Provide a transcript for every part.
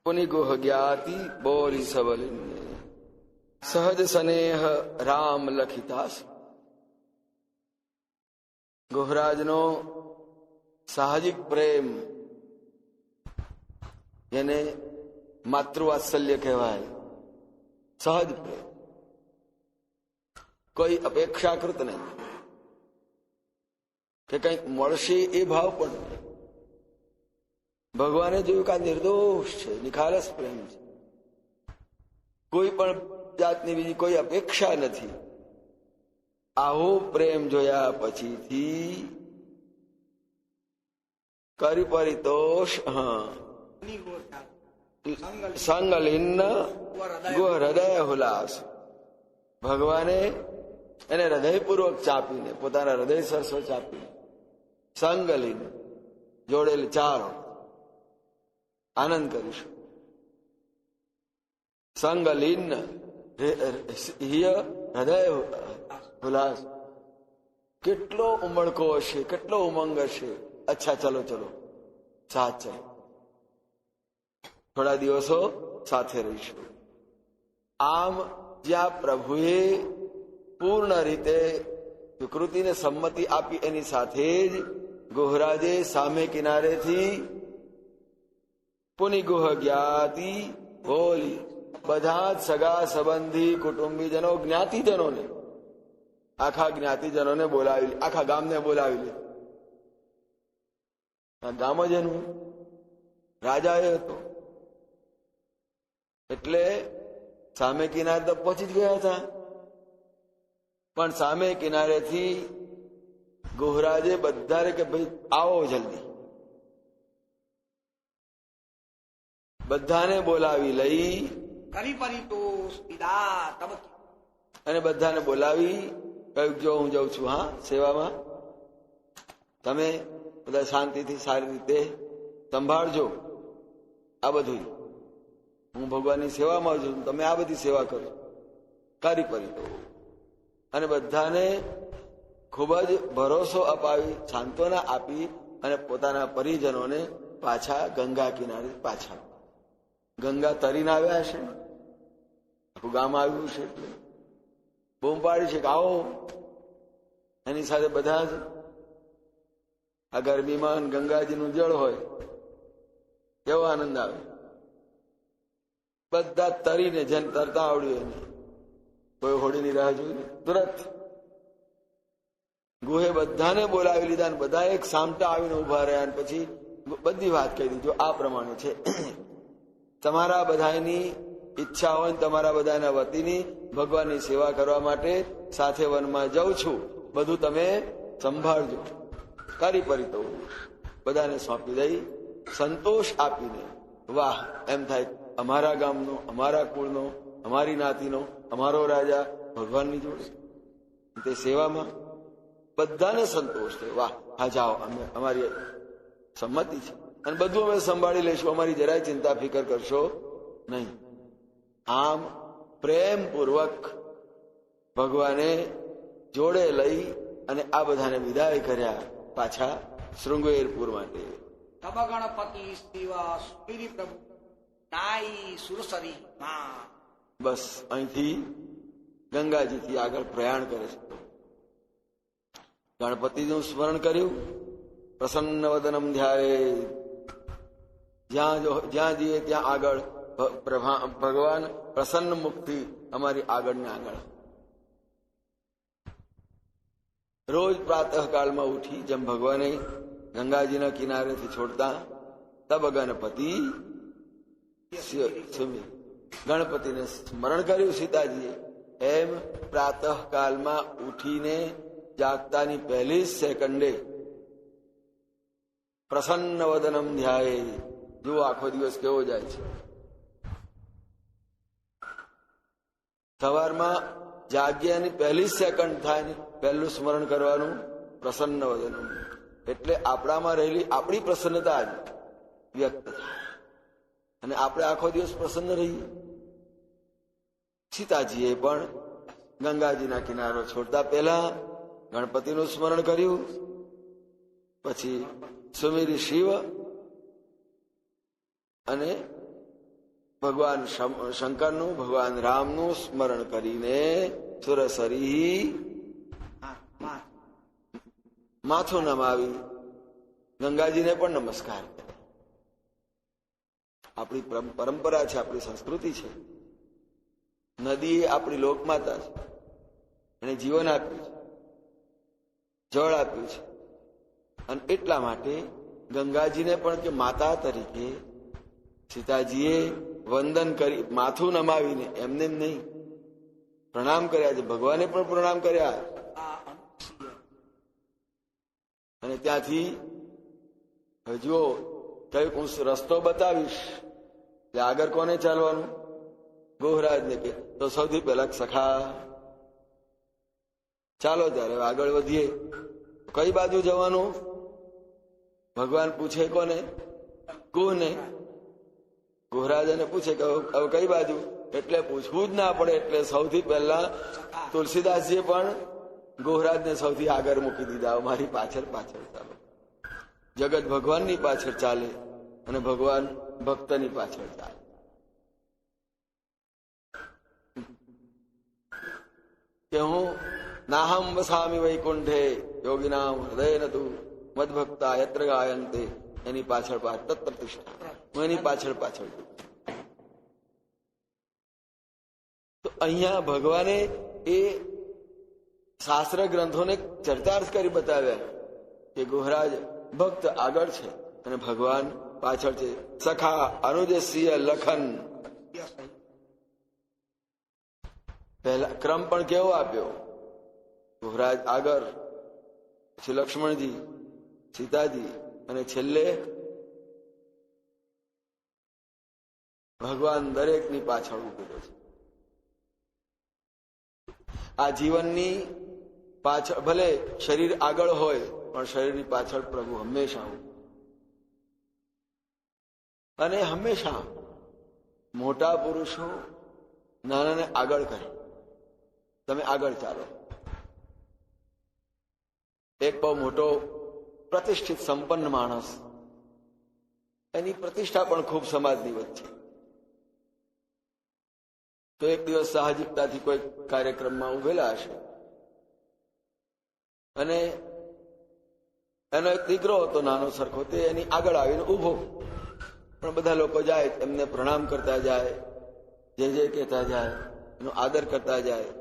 પુનિ ગુહ જ્ઞાતિ બોલી સબલિને સહજ સ્નેહ રામ લખિતાસ. ગુહરાજનો સાહજિક પ્રેમ, એને માતૃવાત્સલ્ય કહેવાય. સહજ પ્રેમ, કોઈ અપેક્ષાકૃત નહીં કે કંઈક મળશે એ ભાવ પણ નહીં. ભગવાને જોયું કે આ નિર્દોષ છે, નિખાલસ પ્રેમ છે, કોઈ પણ જાતની બીજી કોઈ અપેક્ષા નથી. આવો પ્રેમ જોયા પછીથી કરી પરિતોષ સંગલિન્ન ગુહ હૃદય હુલાસ. ભગવાને એને હૃદયપૂર્વક ચાપીને, પોતાના હૃદય સરસો ચાપીને, સંગલિન જોડેલ ચારો આનંદ કરીશું. સંગલિન હૃદય હુલાસ. કેટલો ઉમળકો હશે, કેટલો ઉમંગ હશે. અચ્છા, ચલો ચલો સાથ ચલો, થોડા દિવસો સાથે રહીશું. આમ જ્યાં પ્રભુએ પૂર્ણ રીતે વિકૃતિને સંમતિ આપી, એની સાથે જ ગુહરાજે સામે કિનારેથી પુનિ ગુહ જ્ઞાતિ બોલી, બધા જ સગા સંબંધી કુટુંબીજનો, જ્ઞાતિજનોને, આખા જ્ઞાતિજનોને બોલાવી, આખા ગામને બોલાવી લે. આ ગામ જ એનું રાજા એ હતો. એટલે સામે કિનારે તો પહોંચી જ ગયા હતા, પણ સામે કિનારેથી ગુહરાજે બધાને કે ભાઈ આવો જલ્દી, બધાને બોલાવી લઈ અને બધાને બોલાવી કહ્યું, જો હું જાઉં છું હા સેવામાં, તમે બધા શાંતિથી સારી રીતે સંભાળજો આ બધું. હું ભગવાનની સેવામાં છું, તમે આ બધી સેવા કરો, કરી પરિતો. અને બધાને ખૂબ જ ભરોસો અપાવી, સાંત્વના આપી અને પોતાના પરિજનોને પાછા ગંગા કિનારે પાછા. ગંગા તરીને આવ્યા છે, આખું ગામ આવ્યું છે, એટલે બૂમ પાડી છે કે આવો. એની સાથે બધા જ આ ગરમીમાં ગંગાજીનું જળ હોય કેવો આનંદ આવે. બધા તરીને, જેને તરતા આવડ્યું એને, કોઈ હોડીની રાહ જોઈને તુરંત ગુહે બધાને બોલાવી લીધા. બધા એક સામટા આવીને ઉભા રહ્યા અને પછી બધી વાત કહી દીધી. જો આ પ્રમાણે છે, તમારા બધાની ઈચ્છા હોય, તમારા બધાના વતીની ભગવાનની સેવા કરવા માટે સાથે વનમાં જાઉં છું, બધું તમે સંભાળજો. કરી પરિતો બધાને સોંપી દઈ, સંતોષ આપીને, વાહ એમ થાય, અમારા ગામનો, અમારા કુળનો, અમારી નાતીનો, અમારો રાજા ભગવાનની જોડે તે સેવામાં બધાને સંતોષ થાય. વાહ, હા જાઓ, અમે અમારી સંમતિ છે અને બધું અમે સંભાળી લઈશું, અમારી જરાય ચિંતા ફિકર કરશો નહીં. આમ પ્રેમપૂર્વક ભગવાને જોડે લઈ અને આ બધાને વિદાય કર્યા પાછા શૃંગેરપુર માટે. ગણપતિ પ્રભુ બસ અહીંથી ગંગાજીથી આગળ પ્રયાણ કરે છે. ગણપતિનું સ્મરણ કર્યું, પ્રસન્ન વદનમ ધ્યાયે. જ્યાં જઈએ ત્યાં આગળ ભગવાન પ્રસન્ન મુખથી અમારી આગળ ને આગળ. રોજ પ્રાતઃકાળમાં ઉઠી જેમ ભગવાને ગંગાજીના કિનારેથી છોડતા, તબ ગણપતિ ગણપતિને સ્મરણ કર્યું સીતાજીએ. એમ પ્રાતઃકાલમાં ઉઠીને જાગતાની પહેલી જ સેકન્ડે પ્રસન્ન વદનમ ધ્યાયે. જુઓ આખો દિવસ કેવો જાય છે. સવારમાં જાગ્યાની પહેલી સેકન્ડ થાય ને પહેલું સ્મરણ કરવાનું પ્રસન્ન વદનમ, એટલે આપણામાં રહેલી આપણી પ્રસન્નતા જ વ્યક્ત થાય અને આપણે આખો દિવસ પ્રસન્ન રહીએ. સીતાજીએ પણ ગંગાજીના કિનારો છોડતા પહેલા ગણપતિનું સ્મરણ કર્યું, પછી સુમેરી શિવ અને ભગવાન શંકરનું, ભગવાન રામનું સ્મરણ કરીને સુરસરી માથું નમાવી ગંગાજીને પણ નમસ્કાર કરે. આપણી પરંપરા છે, આપણી સંસ્કૃતિ છે. નદી એ આપણી લોકમાતા છે. એને જીવન આપ્યું છે, જળ આપ્યું છે, અને એટલા માટે ગંગાજીને પણ કે માતા તરીકે સીતાજીએ વંદન કરી, માથું નમાવીને એમને એમ નહીં પ્રણામ કર્યા છે. ભગવાને પણ પ્રણામ કર્યા. અને ત્યાંથી હજુ કઈક હું રસ્તો બતાવીશ કે આગળ કોને ચાલવાનું, ગોહરાજને કે તો સૌથી પહેલા સખા ચાલો ત્યારે આગળ વધીએ. કઈ બાજુ જવાનું ભગવાન પૂછે કોને, કોને, ગોહરાજને પૂછે કે હવે કઈ બાજુ, એટલે પૂછવું જ ના પડે. એટલે સૌથી પહેલા તુલસીદાસજીએ પણ ગોહરાજને સૌથી આગળ મૂકી દીધા. મારી પાછળ પાછળ ચાલો. જગત ભગવાનની પાછળ ચાલે અને ભગવાન ભક્તની પાછળ ચાલે. કે હું નાહમ વસામી વૈકુંઠે યોગીનામ હૃદય નતું મદભક્તા યત્ર ગાયંતે, એની પાછળ તત્પ્રતિષ્ઠા, હું એની પાછળ પાછળ. તો અહીંયા ભગવાને એ શાસ્ત્ર ગ્રંથોને ચરિતાર્થ કરી બતાવ્યા કે ગોહરાજ ભક્ત આગળ છે અને ભગવાન પાછળ છે. સખા અનુજસિંહ લખન, પહેલા ક્રમ પણ કેવો આપ્યો, ગોહરાજ આગળ, પછી લક્ષ્મણજી, સીતાજી, અને છેલ્લે ભગવાન દરેકની પાછળ ઉભેલો છે. આ જીવનની પાછળ ભલે શરીર આગળ હોય પણ શરીરની પાછળ પ્રભુ હંમેશા હોય. અને હંમેશા મોટા પુરુષો નાનાને આગળ કરે, તમે આગળ ચાલો. એક બહુ મોટો પ્રતિષ્ઠિત સંપન્ન માણસ, એની પ્રતિષ્ઠા પણ ખૂબ સમાજની વચ્ચે. તો એક દિવસ સાહજિકતાથી કોઈ કાર્યક્રમમાં ઉભેલા હશે અને એનો એક દીકરો હતો નાનો સરખો, તે એની આગળ આવીને ઉભો. પણ બધા લોકો જાય, એમને પ્રણામ કરતા જાય, જય જય કહેતા જાય, એનો આદર કરતા જાય,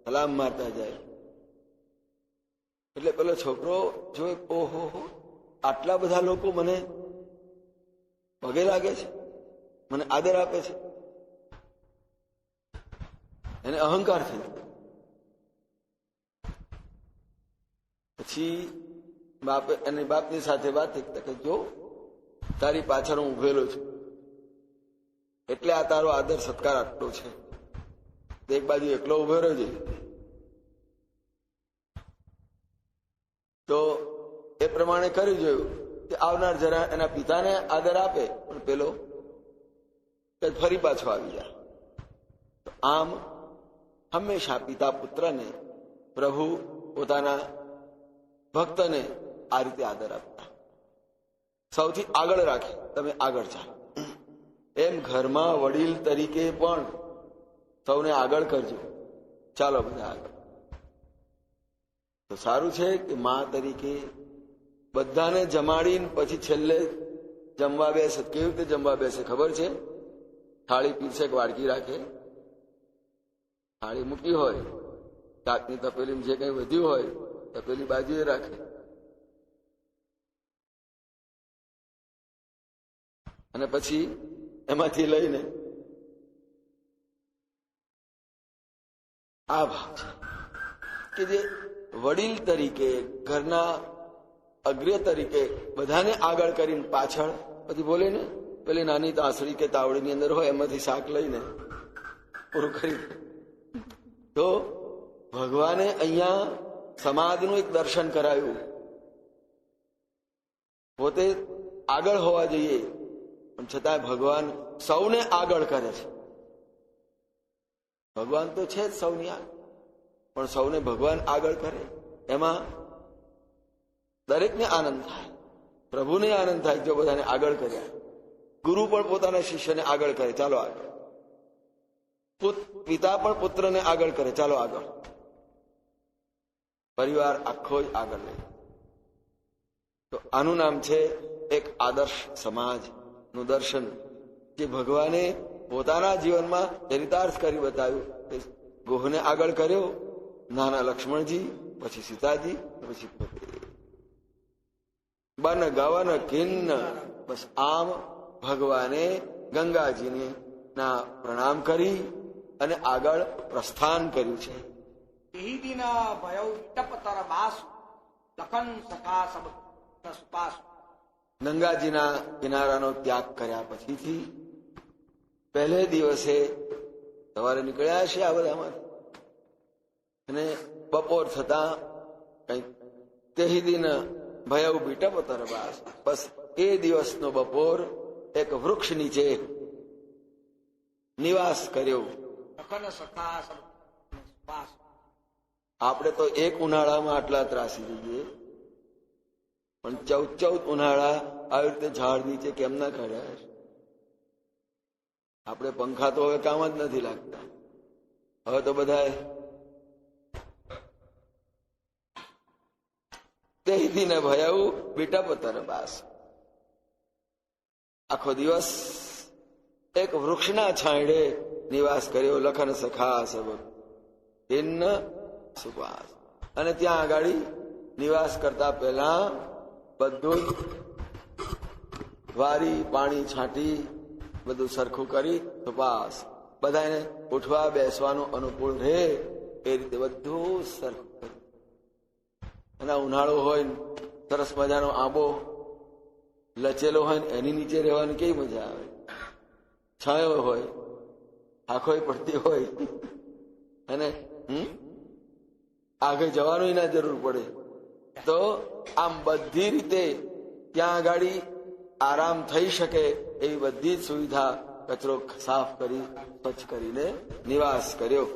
સલામ મારતા જાય. એટલે પેલો છોકરો જોઈ, ઓહો, આટલા બધા લોકો મને પગે લાગે છે, મને આદર આપે છે. એને અહંકાર થઈ ગયો. પછી બાપે અને બાપની સાથે વાત થઈ કે જો તારી પાછળ હું ઉભેલો છું એટલે આ તારો આદર સત્કાર આટલો છે. એક બાજુ એકલો ઉભો રહ્યો છે. તો એ પ્રમાણે કરી જોયું કે આવનાર જરા એના પિતાને આદર આપે, પણ પેલો ફરી પાછો આવી જાય. તો આમ હંમેશા પિતા પુત્રને, પ્રભુ પોતાના ભક્તને આ રીતે આદર આપતા, સૌથી આગળ રાખે, તમે આગળ ચાલો. એમ ઘરમાં વડીલ તરીકે પણ સૌને આગળ કરજો, ચાલો બધા આગળ. તો સારું છે કે મા તરીકે બધાને જમાડીને પછી છેલ્લે જમવા બેસે. કેવી રીતે જમવા બેસે ખબર છે? થાળી પીરસે, વાડકી રાખે, થાળી મૂકી હોય, શાકની તપેલી જે કઈ વધ્યું હોય તપેલી બાજુએ રાખે, અને પછી એમાંથી લઈને આ ભાવ છે કે જે વડીલ તરીકે, ઘરના અગ્રય તરીકે બધાને આગળ કરીને પાછળ પછી બોલે ને, પેલી નાની તાસડી કે તાવડીની અંદર હોય એમાંથી શાક લઈને પૂરું કરી દે. તો ભગવાને અહીંયા સમાજનું એક દર્શન કરાયું. પોતે આગળ હોવા જોઈએ પણ છતાં ભગવાન સૌને આગળ કરે છે. ભગવાન તો છે જ સૌની આગળ, પણ સૌને ભગવાન આગળ કરે એમાં દરેકને આનંદ થાય, પ્રભુને આનંદ થાય જો બધાને આગળ કર્યા. ગુરુ પણ પોતાના શિષ્યને આગળ કરે, ચાલો આગળ. પિતા પણ પુત્રને આગળ કરે, ચાલો આગળ. પરિવાર આખો જ આગળ લે. તો આનું નામ છે એક આદર્શ સમાજનું દર્શન, જે ભગવાને પોતાના જીવનમાં ચરિતાર્થ કરી બતાવ્યું. ગોહને આગળ કર્યો, નાના લક્ષ્મણજી, પછી સીતાજી, પછી બન ગવન કિન્ન. બસ આમ ભગવાને ગંગાજીને ના પ્રણામ કરી અને આગળ પ્રસ્થાન કર્યું છે. તેહી દિન ભયૌ વિટપતર બાસુ લખન સખા સબ સુપાસુ. ગંગાજીના કિનારાનો ત્યાગ કર્યા પછીથી પહેલે દિવસે સવારે નીકળ્યા છે આ બધામાંથી, અને બપોર થતા કઈક તેહી દિન ભયૌ વિટપતર બાસ. બસ એ દિવસનો બપોર એક વૃક્ષ નીચે નિવાસ કર્યો. લખન સખા સબ સુપાસુ. આપણે તો એક ઉનાળામાં આટલા ત્રાસી જઈએ, પણ 14 ઉનાળા આવી રીતે ઝાડ નીચે કેમ ના કાઢ્યા છે? આપણે પંખા તો હવે કામ જ નથી લાગતા. હવે તો બધા તે દિન ભયઉ વિટપતર બાસ. આખો દિવસ એક વૃક્ષના છાંયડે નિવાસ કર્યો. લખન સખા સબ ઇન્ન સુપાસ. અને ત્યાં આગળ નિવાસ કરતા પહેલા બધું જ વારી પાણી છાંટી બધું સરખું કરી સુપાસ, બધાને ઉઠવા બેસવાનું અનુકૂળ રહે એ રીતે બધું સરખું કર્યું. અને ઉનાળો હોય, સરસ મજાનો આંબો લચેલો હોય ને એની નીચે રહેવાની કેવી મજા આવે. છાંયો હોય, આંખોય પડતી હોય, અને આગળ જવાનું ના જરૂર પડે. તો આમ બધી રીતે ત્યાં આગળ આરામ થઈ શકે એવી બધી જ સુવિધા, કચરો સાફ કરી સ્વચ્છ કરીને નિવાસ કર્યો.